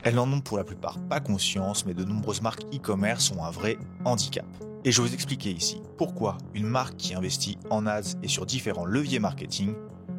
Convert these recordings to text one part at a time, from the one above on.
Elles n'en ont pour la plupart pas conscience, mais de nombreuses marques e-commerce ont un vrai handicap. Et je vais vous expliquer ici pourquoi une marque qui investit en ads et sur différents leviers marketing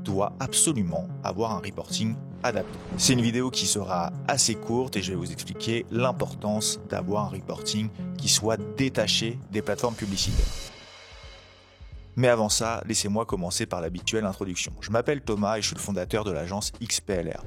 doit absolument avoir un reporting adapté. C'est une vidéo qui sera assez courte et je vais vous expliquer l'importance d'avoir un reporting qui soit détaché des plateformes publicitaires. Mais avant ça, laissez-moi commencer par l'habituelle introduction. Je m'appelle Thomas et je suis le fondateur de l'agence XPLR.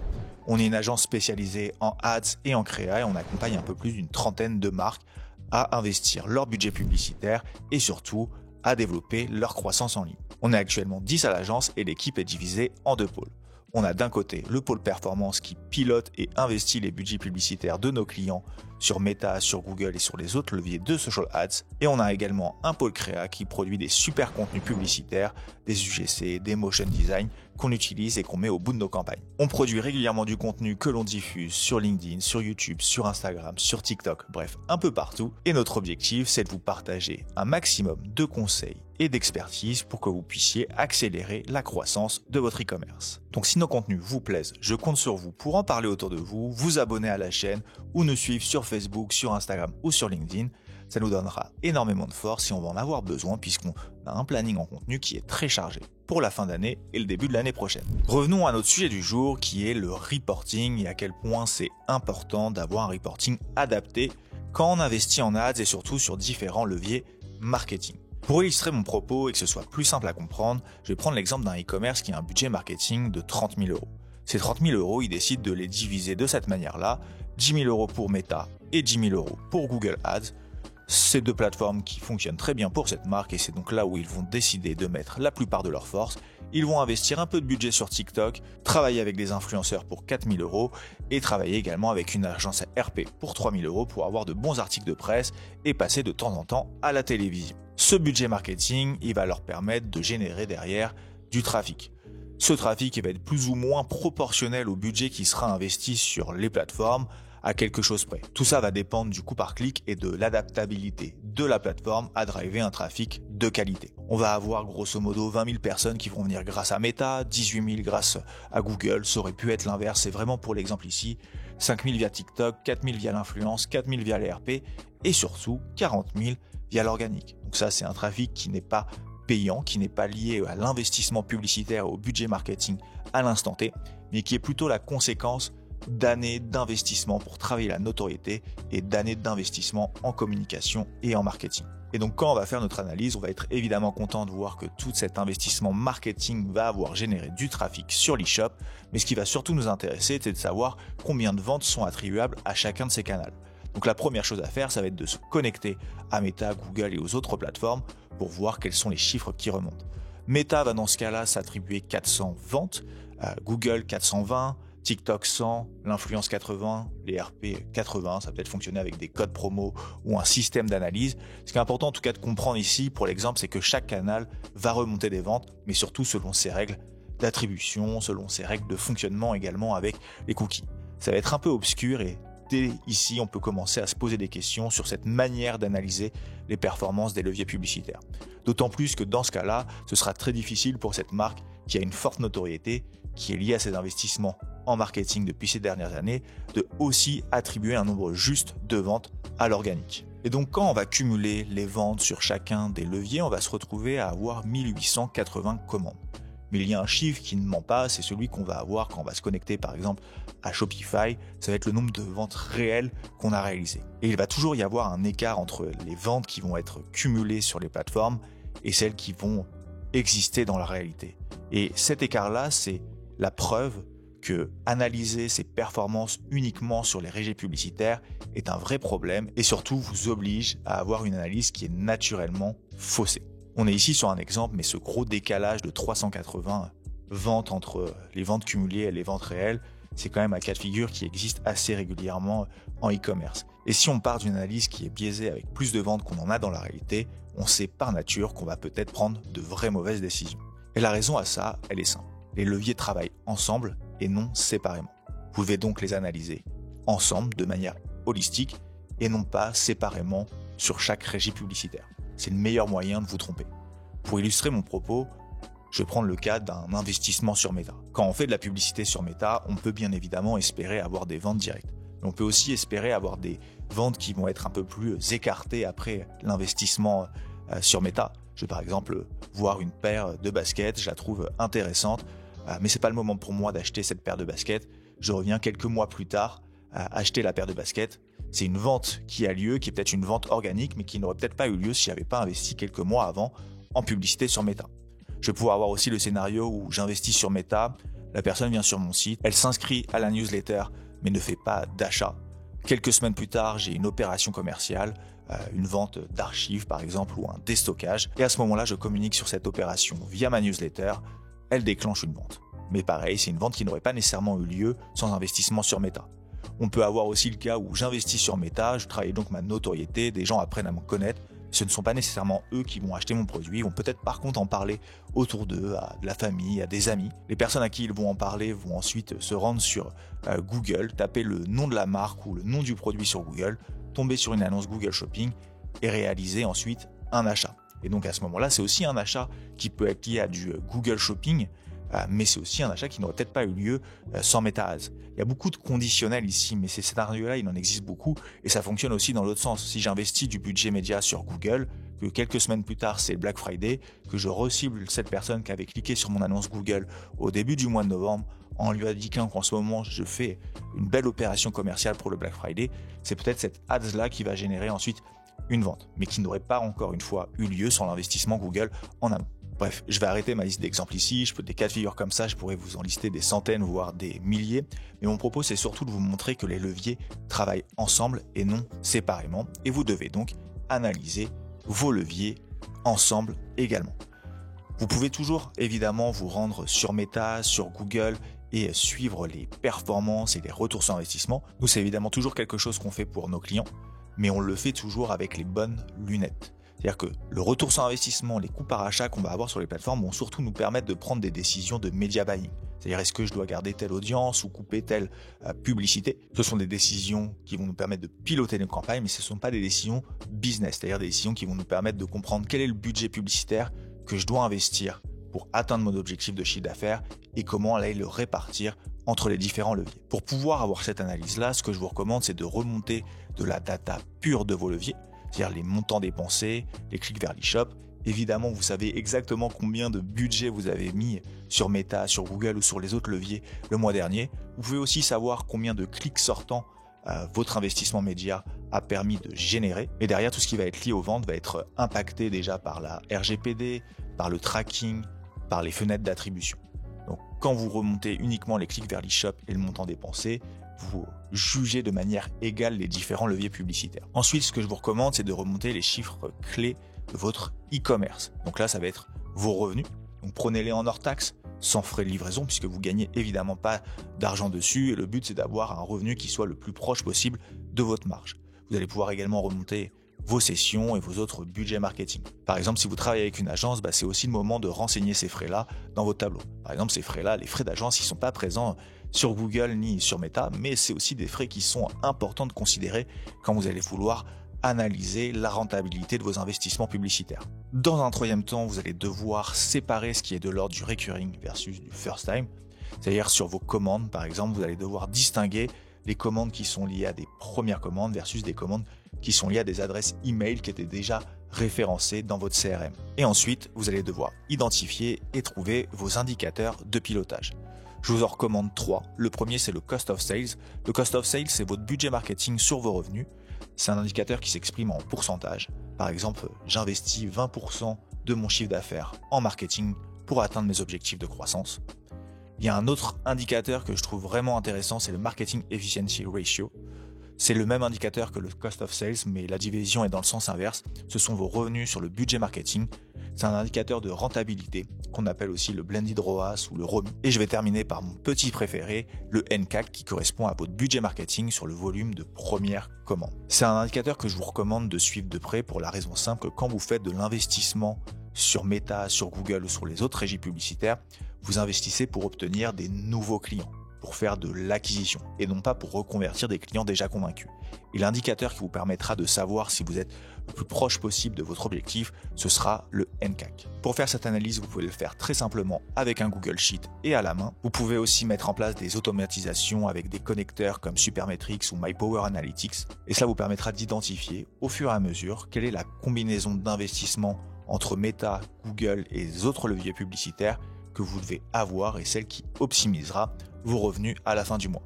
On est une agence spécialisée en ads et en créa et on accompagne un peu plus d'une trentaine de marques à investir leur budget publicitaire et surtout à développer leur croissance en ligne. On est actuellement 10 à l'agence et l'équipe est divisée en deux pôles. On a d'un côté le pôle performance qui pilote et investit les budgets publicitaires de nos clients sur Meta, sur Google et sur les autres leviers de social ads. Et on a également un pôle créa qui produit des super contenus publicitaires, des UGC, des motion design qu'on utilise et qu'on met au bout de nos campagnes. On produit régulièrement du contenu que l'on diffuse sur LinkedIn, sur YouTube, sur Instagram, sur TikTok, bref, un peu partout. Et notre objectif, c'est de vous partager un maximum de conseils et d'expertise pour que vous puissiez accélérer la croissance de votre e-commerce. Donc si nos contenus vous plaisent, je compte sur vous pour en parler autour de vous, vous abonner à la chaîne ou nous suivre sur Facebook, sur Instagram ou sur LinkedIn. Ça nous donnera énormément de force et on va en avoir besoin puisqu'on a un planning en contenu qui est très chargé pour la fin d'année et le début de l'année prochaine. Revenons à notre sujet du jour qui est le reporting et à quel point c'est important d'avoir un reporting adapté quand on investit en ads et surtout sur différents leviers marketing. Pour illustrer mon propos et que ce soit plus simple à comprendre, je vais prendre l'exemple d'un e-commerce qui a un budget marketing de 30 000 euros. Ces 30 000 euros, il décide de les diviser de cette manière-là, 10 000 euros pour Meta et 10 000 euros pour Google Ads. Ces deux plateformes qui fonctionnent très bien pour cette marque et c'est donc là où ils vont décider de mettre la plupart de leurs forces. Ils vont investir un peu de budget sur TikTok, travailler avec des influenceurs pour 4 000 euros et travailler également avec une agence RP pour 3 000 euros pour avoir de bons articles de presse et passer de temps en temps à la télévision. Ce budget marketing, il va leur permettre de générer derrière du trafic. Ce trafic il va être plus ou moins proportionnel au budget qui sera investi sur les plateformes à quelque chose près. Tout ça va dépendre du coût par clic et de l'adaptabilité de la plateforme à driver un trafic de qualité. On va avoir grosso modo 20 000 personnes qui vont venir grâce à Meta, 18 000 grâce à Google, ça aurait pu être l'inverse, c'est vraiment pour l'exemple ici, 5 000 via TikTok, 4 000 via l'influence, 4 000 via les RP et surtout 40 000 via l'organique. Donc ça c'est un trafic qui n'est pas payant, qui n'est pas lié à l'investissement publicitaire, au budget marketing à l'instant T, mais qui est plutôt la conséquence d'années d'investissement pour travailler la notoriété et d'années d'investissement en communication et en marketing. Et donc quand on va faire notre analyse, on va être évidemment content de voir que tout cet investissement marketing va avoir généré du trafic sur l'e-shop, mais ce qui va surtout nous intéresser, c'est de savoir combien de ventes sont attribuables à chacun de ces canaux. Donc la première chose à faire, ça va être de se connecter à Meta, Google et aux autres plateformes pour voir quels sont les chiffres qui remontent. Meta va dans ce cas-là s'attribuer 400 ventes, Google 420, TikTok 100, l'influence 80, les RP 80, ça peut peut-être fonctionner avec des codes promo ou un système d'analyse. Ce qui est important en tout cas de comprendre ici pour l'exemple, c'est que chaque canal va remonter des ventes, mais surtout selon ses règles d'attribution, selon ses règles de fonctionnement également avec les cookies. Ça va être un peu obscur et dès ici on peut commencer à se poser des questions sur cette manière d'analyser les performances des leviers publicitaires. D'autant plus que dans ce cas-là, ce sera très difficile pour cette marque qui a une forte notoriété, qui est liée à ses investissements en marketing depuis ces dernières années, de aussi attribuer un nombre juste de ventes à l'organique. Et donc quand on va cumuler les ventes sur chacun des leviers, on va se retrouver à avoir 1880 commandes. Mais il y a un chiffre qui ne ment pas, c'est celui qu'on va avoir quand on va se connecter par exemple à Shopify, ça va être le nombre de ventes réelles qu'on a réalisées. Et il va toujours y avoir un écart entre les ventes qui vont être cumulées sur les plateformes et celles qui vont exister dans la réalité. Et cet écart-là, c'est la preuve que analyser ses performances uniquement sur les régies publicitaires est un vrai problème et surtout vous oblige à avoir une analyse qui est naturellement faussée. On est ici sur un exemple, mais ce gros décalage de 380 ventes entre les ventes cumulées et les ventes réelles, c'est quand même un cas de figure qui existe assez régulièrement en e-commerce. Et si on part d'une analyse qui est biaisée avec plus de ventes qu'on en a dans la réalité, on sait par nature qu'on va peut-être prendre de vraies mauvaises décisions. Et la raison à ça, elle est simple. Les leviers travaillent ensemble et non séparément. Vous devez donc les analyser ensemble de manière holistique et non pas séparément sur chaque régie publicitaire. C'est le meilleur moyen de vous tromper. Pour illustrer mon propos, je vais prendre le cas d'un investissement sur Meta. Quand on fait de la publicité sur Meta, on peut bien évidemment espérer avoir des ventes directes. On peut aussi espérer avoir des ventes qui vont être un peu plus écartées après l'investissement sur Meta. Je vais par exemple voir une paire de baskets, je la trouve intéressante, mais c'est pas le moment pour moi d'acheter cette paire de baskets. Je reviens quelques mois plus tard à acheter la paire de baskets. C'est une vente qui a lieu, qui est peut-être une vente organique, mais qui n'aurait peut-être pas eu lieu si j'avais pas investi quelques mois avant en publicité sur Meta. Je vais pouvoir avoir aussi le scénario où j'investis sur Meta, la personne vient sur mon site, elle s'inscrit à la newsletter, mais ne fait pas d'achat. Quelques semaines plus tard, j'ai une opération commerciale, une vente d'archives par exemple, ou un déstockage. Et à ce moment-là, je communique sur cette opération via ma newsletter, elle déclenche une vente. Mais pareil, c'est une vente qui n'aurait pas nécessairement eu lieu sans investissement sur Meta. On peut avoir aussi le cas où j'investis sur Meta, je travaille donc ma notoriété, des gens apprennent à me connaître. Ce ne sont pas nécessairement eux qui vont acheter mon produit, ils vont peut-être par contre en parler autour d'eux, à de la famille, à des amis. Les personnes à qui ils vont en parler vont ensuite se rendre sur Google, taper le nom de la marque ou le nom du produit sur Google, tomber sur une annonce Google Shopping et réaliser ensuite un achat. Et donc à ce moment-là, c'est aussi un achat qui peut être lié à du Google Shopping, mais c'est aussi un achat qui n'aurait peut-être pas eu lieu sans Meta Ads. Il y a beaucoup de conditionnels ici, mais ces scénarios-là, il en existe beaucoup et ça fonctionne aussi dans l'autre sens. Si j'investis du budget média sur Google, que quelques semaines plus tard, c'est le Black Friday, que je recible cette personne qui avait cliqué sur mon annonce Google au début du mois de novembre en lui indiquant qu'en ce moment, je fais une belle opération commerciale pour le Black Friday, c'est peut-être cette ads-là qui va générer ensuite une vente, mais qui n'aurait pas encore une fois eu lieu sans l'investissement Google en amont. Bref, je vais arrêter ma liste d'exemples ici, je peux des cas de figure comme ça, je pourrais vous en lister des centaines, voire des milliers, mais mon propos c'est surtout de vous montrer que les leviers travaillent ensemble et non séparément, et vous devez donc analyser vos leviers ensemble également. Vous pouvez toujours évidemment vous rendre sur Meta, sur Google et suivre les performances et les retours sur investissement. Nous, c'est évidemment toujours quelque chose qu'on fait pour nos clients, mais on le fait toujours avec les bonnes lunettes. C'est-à-dire que le retour sur investissement, les coûts par achat qu'on va avoir sur les plateformes vont surtout nous permettre de prendre des décisions de media buying. C'est-à-dire est-ce que je dois garder telle audience ou couper telle publicité. Ce sont des décisions qui vont nous permettre de piloter nos campagnes, mais ce ne sont pas des décisions business, c'est-à-dire des décisions qui vont nous permettre de comprendre quel est le budget publicitaire que je dois investir pour atteindre mon objectif de chiffre d'affaires et comment aller le répartir entre les différents leviers. Pour pouvoir avoir cette analyse-là, ce que je vous recommande, c'est de remonter de la data pure de vos leviers, c'est-à-dire les montants dépensés, les clics vers l'e-shop. Évidemment, vous savez exactement combien de budget vous avez mis sur Meta, sur Google ou sur les autres leviers le mois dernier. Vous pouvez aussi savoir combien de clics sortants votre investissement média a permis de générer. Et derrière, tout ce qui va être lié aux ventes va être impacté déjà par la RGPD, par le tracking, par les fenêtres d'attribution. Donc, quand vous remontez uniquement les clics vers l'e-shop et le montant dépensé, vous jugez de manière égale les différents leviers publicitaires. Ensuite, ce que je vous recommande, c'est de remonter les chiffres clés de votre e-commerce. Donc là, ça va être vos revenus. Donc prenez-les en hors taxe, sans frais de livraison, puisque vous gagnez évidemment pas d'argent dessus. Et le but, c'est d'avoir un revenu qui soit le plus proche possible de votre marge. Vous allez pouvoir également remonter vos sessions et vos autres budgets marketing. Par exemple, si vous travaillez avec une agence, c'est aussi le moment de renseigner ces frais-là dans vos tableaux. Par exemple, ces frais-là, les frais d'agence, ils ne sont pas présents sur Google ni sur Meta, mais c'est aussi des frais qui sont importants de considérer quand vous allez vouloir analyser la rentabilité de vos investissements publicitaires. Dans un troisième temps, vous allez devoir séparer ce qui est de l'ordre du recurring versus du first time. C'est-à-dire sur vos commandes, par exemple, vous allez devoir distinguer les commandes qui sont liées à des premières commandes versus des commandes qui sont liées à des adresses email qui étaient déjà référencées dans votre CRM. Et ensuite, vous allez devoir identifier et trouver vos indicateurs de pilotage. Je vous en recommande 3. Le premier, c'est le cost of sales. Le cost of sales, c'est votre budget marketing sur vos revenus. C'est un indicateur qui s'exprime en pourcentage. Par exemple, j'investis 20% de mon chiffre d'affaires en marketing pour atteindre mes objectifs de croissance. Il y a un autre indicateur que je trouve vraiment intéressant, c'est le Marketing Efficiency Ratio. C'est le même indicateur que le Cost of Sales, mais la division est dans le sens inverse. Ce sont vos revenus sur le budget marketing. C'est un indicateur de rentabilité qu'on appelle aussi le Blended ROAS ou le ROMI. Et je vais terminer par mon petit préféré, le NCAC, qui correspond à votre budget marketing sur le volume de première commande. C'est un indicateur que je vous recommande de suivre de près pour la raison simple que quand vous faites de l'investissement sur Meta, sur Google ou sur les autres régies publicitaires, vous investissez pour obtenir des nouveaux clients. pour faire de l'acquisition et non pas pour reconvertir des clients déjà convaincus. Et l'indicateur qui vous permettra de savoir si vous êtes le plus proche possible de votre objectif, ce sera le NCAC. Pour faire cette analyse, vous pouvez le faire très simplement avec un Google Sheet et à la main. Vous pouvez aussi mettre en place des automatisations avec des connecteurs comme Supermetrics ou MyPower Analytics. Et cela vous permettra d'identifier au fur et à mesure quelle est la combinaison d'investissement entre Meta, Google et les autres leviers publicitaires que vous devez avoir et celle qui optimisera vos revenus à la fin du mois.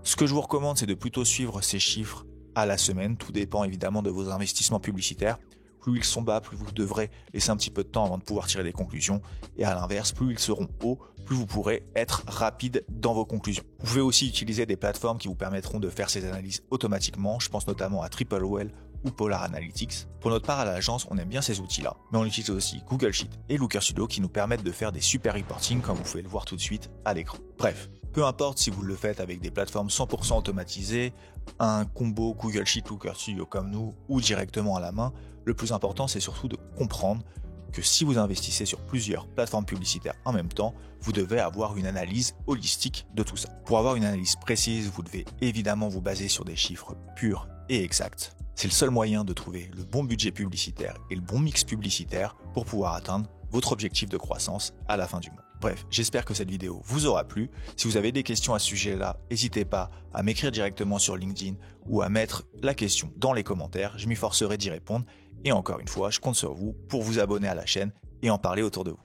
Ce que je vous recommande, c'est de plutôt suivre ces chiffres à la semaine. Tout dépend évidemment de vos investissements publicitaires. Plus ils sont bas, plus vous devrez laisser un petit peu de temps avant de pouvoir tirer des conclusions. Et à l'inverse, plus ils seront hauts, plus vous pourrez être rapide dans vos conclusions. Vous pouvez aussi utiliser des plateformes qui vous permettront de faire ces analyses automatiquement. Je pense notamment à Triplewell ou Polar Analytics. Pour notre part à l'agence, on aime bien ces outils-là, mais on utilise aussi Google Sheet et Looker Studio qui nous permettent de faire des super reporting comme vous pouvez le voir tout de suite à l'écran. Bref, peu importe si vous le faites avec des plateformes 100% automatisées, un combo Google Sheet, Looker Studio comme nous ou directement à la main, le plus important c'est surtout de comprendre que si vous investissez sur plusieurs plateformes publicitaires en même temps, vous devez avoir une analyse holistique de tout ça. Pour avoir une analyse précise, vous devez évidemment vous baser sur des chiffres purs et exacts. C'est le seul moyen de trouver le bon budget publicitaire et le bon mix publicitaire pour pouvoir atteindre votre objectif de croissance à la fin du mois. Bref, j'espère que cette vidéo vous aura plu. Si vous avez des questions à ce sujet-là, n'hésitez pas à m'écrire directement sur LinkedIn ou à mettre la question dans les commentaires. Je m'efforcerai d'y répondre. Et encore une fois, je compte sur vous pour vous abonner à la chaîne et en parler autour de vous.